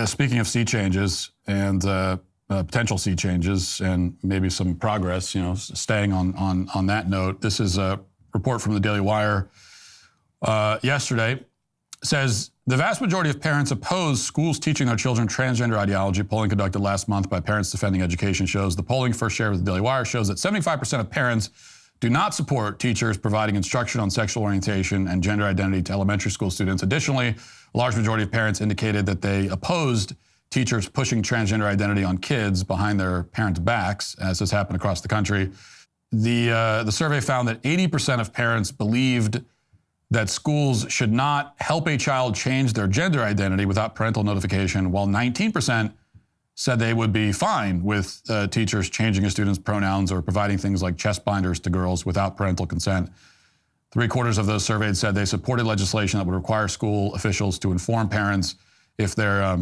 speaking of sea changes and potential sea changes and maybe some progress, staying on that note, this is a report from the Daily Wire yesterday. Says the vast majority of parents oppose schools teaching their children transgender ideology. Polling conducted last month by Parents Defending Education shows the polling first shared with the Daily Wire shows that 75% of parents do not support teachers providing instruction on sexual orientation and gender identity to elementary school students. Additionally, a large majority of parents indicated that they opposed teachers pushing transgender identity on kids behind their parents' backs, as has happened across the country. The survey found that 80% of parents believed that schools should not help a child change their gender identity without parental notification, while 19% said they would be fine with teachers changing a student's pronouns or providing things like chest binders to girls without parental consent. 3/4 of those surveyed said they supported legislation that would require school officials to inform parents if their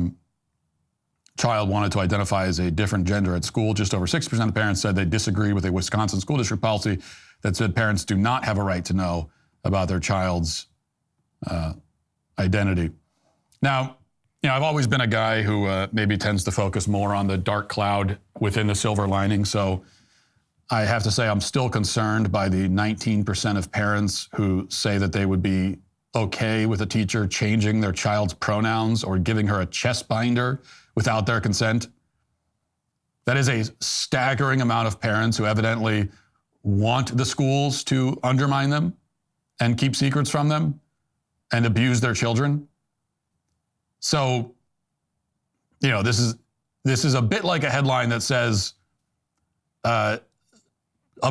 child wanted to identify as a different gender at school. Just over 60% of parents said they disagreed with a Wisconsin school district policy that said parents do not have a right to know about their child's identity. Now, I've always been a guy who maybe tends to focus more on the dark cloud within the silver lining. So I have to say I'm still concerned by the 19% of parents who say that they would be okay with a teacher changing their child's pronouns or giving her a chest binder without their consent. That is a staggering amount of parents who evidently want the schools to undermine them and keep secrets from them and abuse their children. So, this is a bit like a headline that says, a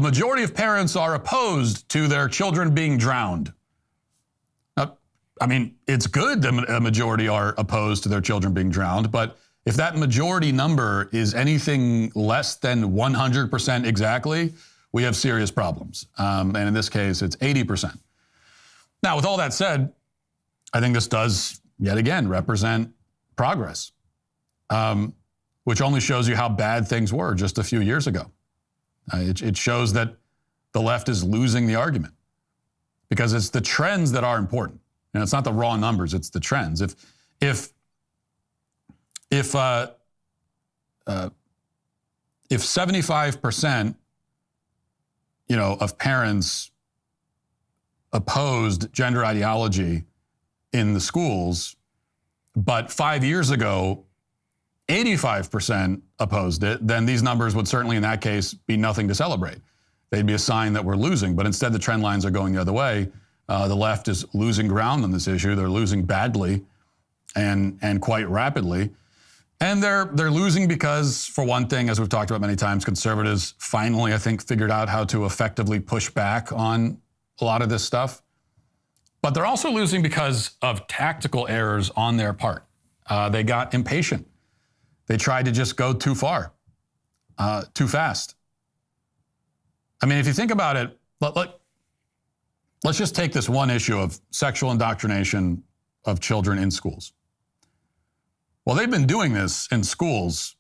majority of parents are opposed to their children being drowned. It's good that a majority are opposed to their children being drowned, but if that majority number is anything less than 100% exactly, we have serious problems. And in this case, it's 80%. Now, with all that said, I think this does, yet again, represent progress, which only shows you how bad things were just a few years ago. It shows that the left is losing the argument because it's the trends that are important. And it's not the raw numbers, it's the trends. If 75%, of parents opposed gender ideology in the schools, but 5 years ago, 85% opposed it, then these numbers would certainly in that case be nothing to celebrate. They'd be a sign that we're losing, but instead the trend lines are going the other way. The left is losing ground on this issue. They're losing badly and quite rapidly. And they're losing because, for one thing, as we've talked about many times, conservatives finally, I think, figured out how to effectively push back on a lot of this stuff. But they're also losing because of tactical errors on their part. They got impatient. They tried to just go too far, too fast. If you think about it, let's just take this one issue of sexual indoctrination of children in schools. Well, they've been doing this in schools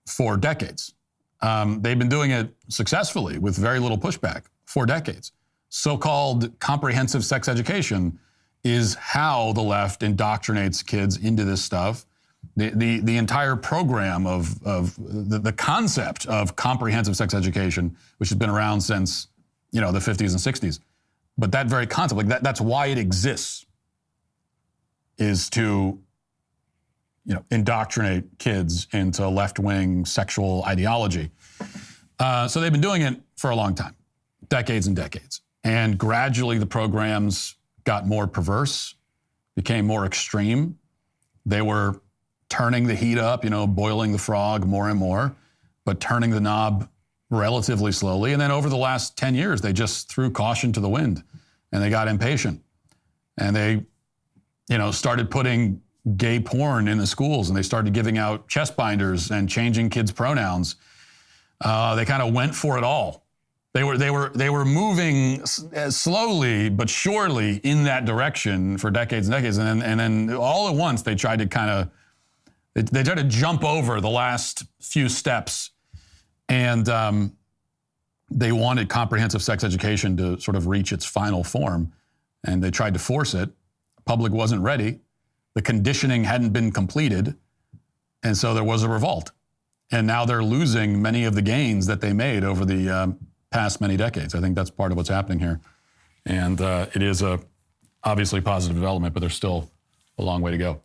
for decades. They've been doing it successfully with very little pushback for decades. So-called comprehensive sex education is how the left indoctrinates kids into this stuff. The entire program of the concept of comprehensive sex education, which has been around since, the 50s and 60s. But that very concept, that's why it exists, is to, indoctrinate kids into left-wing sexual ideology. So they've been doing it for a long time, decades and decades. And gradually the programs got more perverse, became more extreme. They were turning the heat up, boiling the frog more and more, but turning the knob relatively slowly. And then over the last 10 years, they just threw caution to the wind and they got impatient. And they, started putting gay porn in the schools, and they started giving out chest binders and changing kids' pronouns. They kind of went for it all. They were moving slowly but surely in that direction for decades and decades, and then all at once they tried to they tried to jump over the last few steps, and they wanted comprehensive sex education to sort of reach its final form, and they tried to force it. The public wasn't ready. The conditioning hadn't been completed. And so there was a revolt. And now they're losing many of the gains that they made over the past many decades. I think that's part of what's happening here. And it is a obviously positive development, but there's still a long way to go.